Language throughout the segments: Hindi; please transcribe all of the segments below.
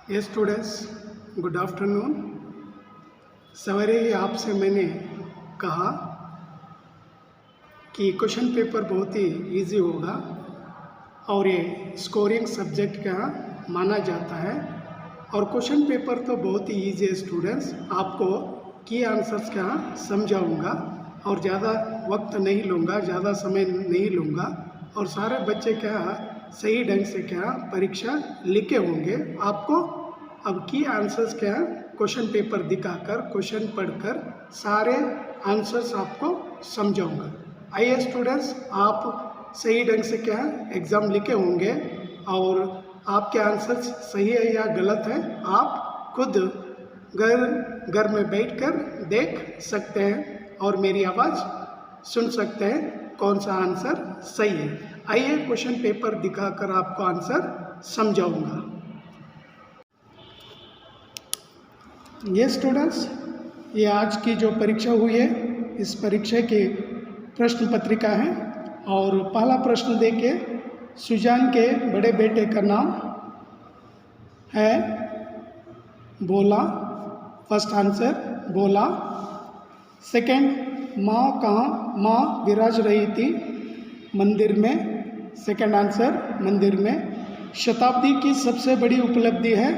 Yes students, good afternoon. सवेरे ही आपसे मैंने कहा कि क्वेश्चन पेपर बहुत ही इजी होगा और ये स्कोरिंग सब्जेक्ट का माना जाता है। और क्वेश्चन पेपर तो बहुत ही इजी है स्टूडेंट्स। आपको की आंसर्स का समझाऊंगा और ज़्यादा वक्त नहीं लूँगा, ज़्यादा समय नहीं लूँगा और सारे बच्चे क्या सही ढंग से क्या परीक्षा लिखे होंगे। आपको अब की आंसर्स क्या क्वेश्चन पेपर दिखाकर, क्वेश्चन पढ़कर सारे आंसर्स आपको समझाऊंगा। आइए स्टूडेंट्स, आप सही ढंग से क्या एग्ज़ाम लिखे होंगे और आपके आंसर्स सही है या गलत है आप खुद घर में बैठकर देख सकते हैं और मेरी आवाज़ सुन सकते हैं कौन सा आंसर सही है। आइए क्वेश्चन पेपर दिखाकर आपको आंसर समझाऊंगा। ये स्टूडेंट्स, ये आज की जो परीक्षा हुई है इस परीक्षा की प्रश्न पत्रिका है और पहला प्रश्न देखिए। सुजान के बड़े बेटे का नाम है भोला। फर्स्ट आंसर भोला। सेकंड, माँ विराज रही थी मंदिर में। सेकंड आंसर मंदिर में। शताब्दी की सबसे बड़ी उपलब्धि है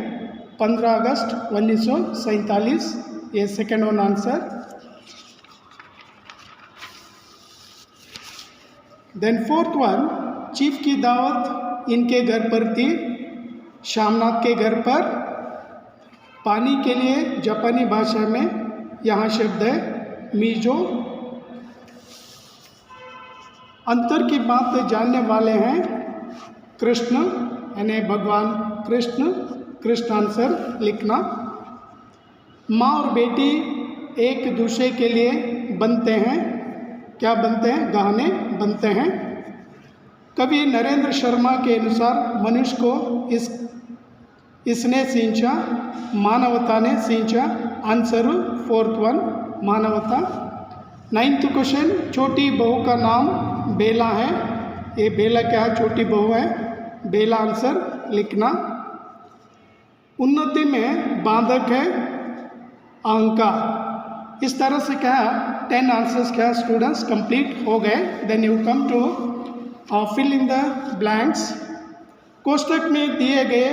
15 अगस्त 1947। ये second one answer. Then fourth one, chief की दावत इनके घर पर थी, श्यामनाथ के घर पर। पानी के लिए जापानी भाषा में यहाँ शब्द है मीजो। अंतर की बात जानने वाले हैं कृष्ण, यानी भगवान कृष्ण। कृष्ण आंसर लिखना। माँ और बेटी एक दूसरे के लिए बनते हैं, क्या बनते हैं? गहने बनते हैं। कवि नरेंद्र शर्मा के अनुसार मनुष्य को इसने सींचा, मानवता ने सींचा। आंसर फोर्थ वन, मानवता। 9th क्वेश्चन, छोटी बहू का नाम बेला है। ये बेला क्या है? छोटी बहू है, बेला आंसर लिखना। उन्नति में बाधक है अहंकार। इस तरह से क्या 10 आंसर्स क्या स्टूडेंट्स कंप्लीट हो गए। Then you come to fill in the blanks. कोष्टक में दिए गए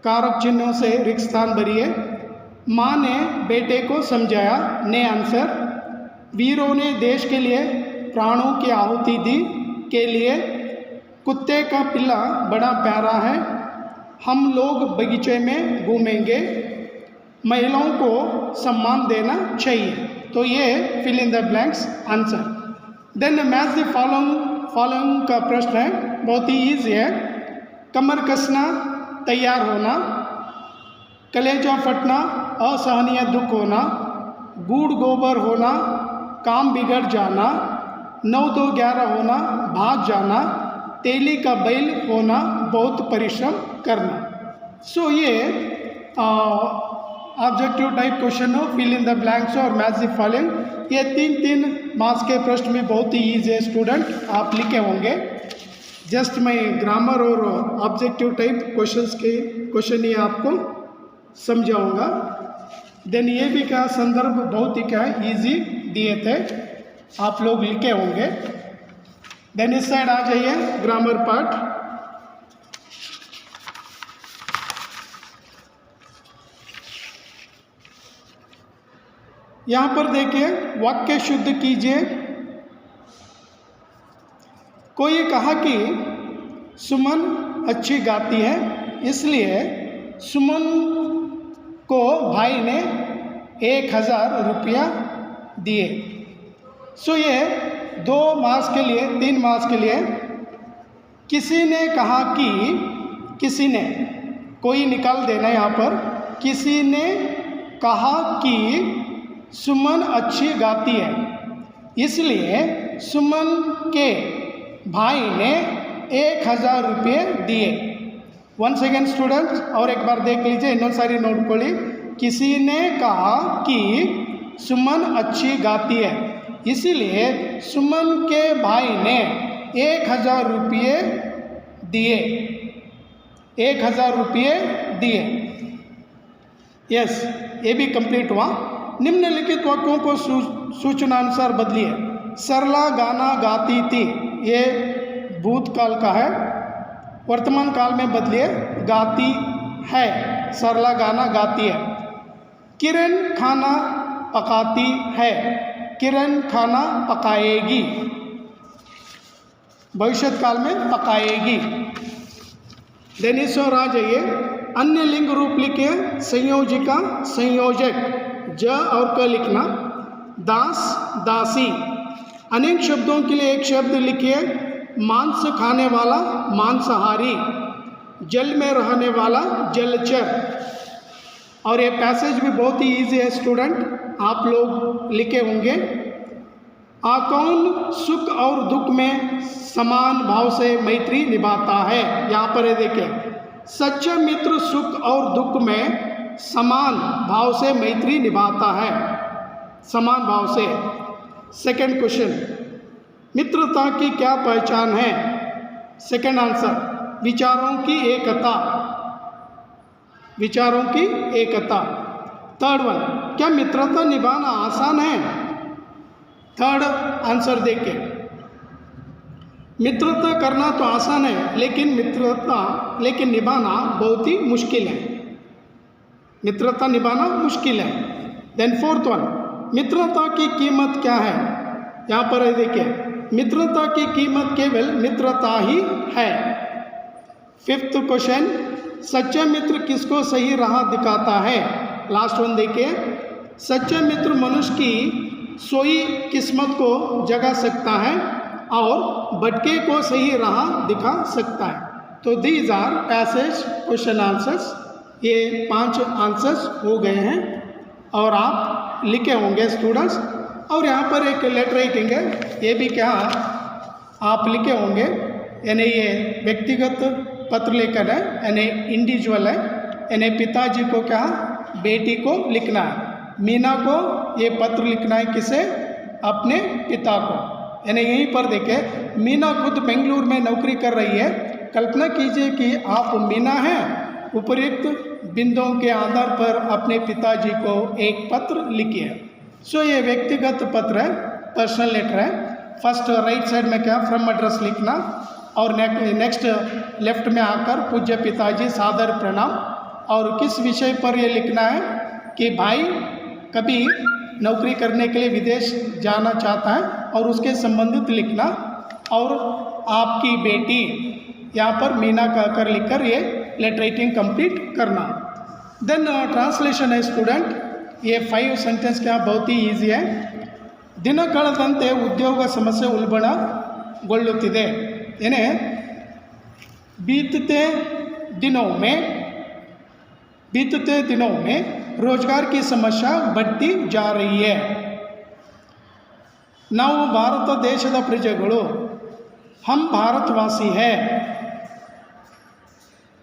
कारक चिन्हों से रिक्त स्थान भरिए। माँ ने बेटे को समझाया, ने आंसर। वीरों ने देश के लिए प्राणों की आहुति दी, के लिए। कुत्ते का पिल्ला बड़ा प्यारा है, हम लोग बगीचे में घूमेंगे। महिलाओं को सम्मान देना चाहिए। तो ये fill in the blanks answer. Then match the following का प्रश्न है, बहुत ही ईजी है। कमर कसना, तैयार होना। कलेजा फटना, असहनीय दुख होना। गूढ़ गोबर होना, काम बिगड़ जाना। 9-2-11 होना, भाग जाना। तेली का बैल होना, बहुत परिश्रम करना। सो ये ऑब्जेक्टिव टाइप क्वेश्चन हो, फिल इन द ब्लैंक्स और मैच द फॉलोइंग। ये 3 मार्क्स के प्रश्न में बहुत ही ईजी है स्टूडेंट, आप लिखे होंगे। जस्ट मैं ग्रामर और ऑब्जेक्टिव टाइप क्वेश्चन ये आपको समझाऊंगा। देन ये भी क्या संदर्भ बहुत ही क्या ईजी दिए थे, आप लोग लिखे होंगे। देन इस साइड आ जाइए, ग्रामर पार्ट। यहाँ पर देखिए, वाक्य शुद्ध कीजिए। कोई कहा कि सुमन अच्छी गाती है, इसलिए सुमन को भाई ने 1000 रुपया दिए। सो ये 2 मार्क्स के लिए, 3 मार्क्स के लिए। किसी ने कहा कि, किसी ने, कोई निकाल देना यहाँ पर। किसी ने कहा कि सुमन अच्छी गाती है, इसलिए सुमन के भाई ने 1000 रुपये दिए। वन सेकेंड स्टूडेंट्स, और एक बार देख लीजिए, इन सारी नोट को ली। किसी ने कहा कि सुमन अच्छी गाती है, इसलिए सुमन के भाई ने 1000 रुपये दिए। 1000 रुपये दिए। यस, ये भी कंप्लीट हुआ। निम्नलिखित वाक्यों को सूचनानुसार बदलिए। सरला गाना गाती थी, ये भूतकाल का है। वर्तमान काल में बदलिए, गाती है। सरला गाना गाती है। किरण खाना पकाती है, किरण खाना पकाएगी। भविष्य काल में पकाएगी। देन इस ओर आ जाइए। अन्य लिंग रूप लिखिए। संयोजिका, संयोजक, ज और क लिखना। दास, दासी। अनेक शब्दों के लिए एक शब्द लिखिए। मांस खाने वाला, मांसाहारी। जल में रहने वाला, जलचर। और ये पैसेज भी बहुत ही ईजी है स्टूडेंट, आप लोग लिखे होंगे। कौन सुख और दुख में समान भाव से मैत्री निभाता है। यहाँ पर ये देखिए, सच्चा मित्र सुख और दुख में समान भाव से मैत्री निभाता है, समान भाव से। सेकंड क्वेश्चन, मित्रता की क्या पहचान है। सेकंड आंसर, विचारों की एकता, विचारों की एकता। थर्ड वन, क्या मित्रता निभाना आसान है। थर्ड आंसर देखिए, मित्रता करना तो आसान है, लेकिन निभाना बहुत ही मुश्किल है। मित्रता निभाना मुश्किल है। देन फोर्थ वन, मित्रता की कीमत क्या है। यहाँ पर देखिए, मित्रता की कीमत केवल मित्रता ही है। फिफ्थ क्वेश्चन, सच्चा मित्र किसको सही राह दिखाता है। लास्ट वन देखिए, सच्चा मित्र मनुष्य की सोई किस्मत को जगा सकता है और भटके को सही राह दिखा सकता है। तो these are passage question answers. ये 5 आंसर्स हो गए हैं और आप लिखे होंगे स्टूडेंट्स। और यहाँ पर एक लेटर राइटिंग है, ये भी क्या आप लिखे होंगे। यानी ये व्यक्तिगत पत्र लेखन है, यानी इंडिविजुअल है। यानी पिताजी को क्या, बेटी को लिखना है। मीना को ये पत्र लिखना है, किसे, अपने पिता को। यानी यहीं पर देखें, मीना खुद बेंगलुरु में नौकरी कर रही है। कल्पना कीजिए कि आप मीना हैं। उपयुक्त बिंदुओं के आधार पर अपने पिताजी को एक पत्र लिखिए। सो ये व्यक्तिगत पत्र है, पर्सनल लेटर है। फर्स्ट राइट साइड में क्या, फ्रॉम एड्रेस लिखना, और नेक्स्ट लेफ्ट में आकर पूज्य पिताजी सादर प्रणाम। और किस विषय पर ये लिखना है कि भाई कभी नौकरी करने के लिए विदेश जाना चाहता है और उसके संबंधित लिखना। और आपकी बेटी यहाँ पर मीना कहकर लिखकर ये लेटर राइटिंग कंप्लीट करना। देन ट्रांसलेशन है स्टूडेंट। ये 5 सेंटेंस क्या बहुत ही ईजी है। दिन ಕಳೆದಂತೆ ಉದ್ಯೋಗ ಸಮಸ್ಯೆ ಉಲ್ಬಣಗೊಳ್ಳುತ್ತಿದೆ। यानी बीतते दिनों में रोजगार की समस्या बढ़ती जा रही है। ನಾವು ಭಾರತ ದೇಶದ ಪ್ರಜೆಗಳು, हम भारतवासी है।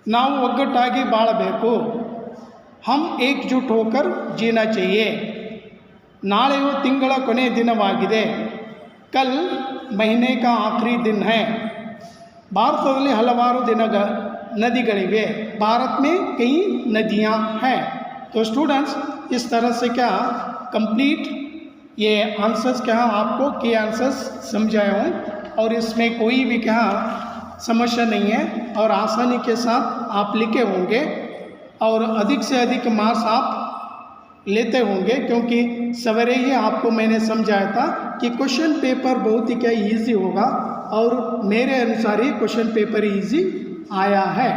ನಾವು ಒಗ್ಗಟ್ಟಾಗಿ ಬಾಳಬೇಕು, हम एकजुट होकर जीना चाहिए। ನಾಳೆಯು ತಿಂಗಳ ಕೊನೆ ದಿನವಾಗಿದೆ, कल महीने का आखिरी दिन है। ಭಾರತದಲ್ಲಿ ಹಲವಾರು नदिಗಳಿವೆ, भारत में कई नदियाँ हैं। तो स्टूडेंट्स इस तरह से क्या कंप्लीट ये आंसर्स क्या आपको के आंसर्स समझाए हूँ, और इसमें कोई भी क्या समस्या नहीं है और आसानी के साथ आप लिखे होंगे और अधिक से अधिक मार्क्स आप लेते होंगे, क्योंकि सवेरे ही आपको मैंने समझाया था कि क्वेश्चन पेपर बहुत ही क्या ईजी होगा, और मेरे अनुसार ही क्वेश्चन पेपर ईजी आया है।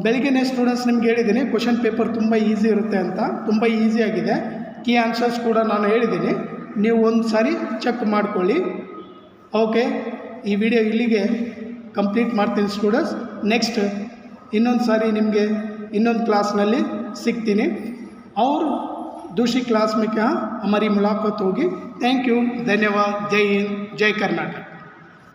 ಬೆಳಗ್ಗೆ ಸ್ಟೂಡೆಂಟ್ಸ್ ನಿಮ್ಗೆ ಹೇಳಿದ್ದೀನಿ ಕ್ವೆಶ್ಚನ್ ಪೇಪರ್ ತುಂಬ ಈಸಿ ಇರುತ್ತೆ ಅಂತ, ತುಂಬ ಈಸಿಯಾಗಿದೆ। ಕೀ ಆನ್ಸರ್ಸ್ ಕೂಡ ನಾನು ಹೇಳಿದ್ದೀನಿ, ನೀವು ಒಂದು ಸಾರಿ ಚೆಕ್ ಮಾಡ್ಕೊಳ್ಳಿ। ಓಕೆ, ಈ ವಿಡಿಯೋ ಇಲ್ಲಿಗೆ ಕಂಪ್ಲೀಟ್ ಮಾಡ್ತೀನಿ ಸ್ಟೂಡೆಂಟ್ಸ್। ನೆಕ್ಸ್ಟ್ ಇನ್ನೊಂದು ಸಾರಿ ನಿಮಗೆ ಇನ್ನೊಂದು क्लासನಲ್ಲಿ ಸಿಗ್ತೀನಿ, और दूसरी क्लास में क्या हमारी मुलाकात होगी। थैंक यू, धन्यवाद, जय हिंद, जय कर्नाटक।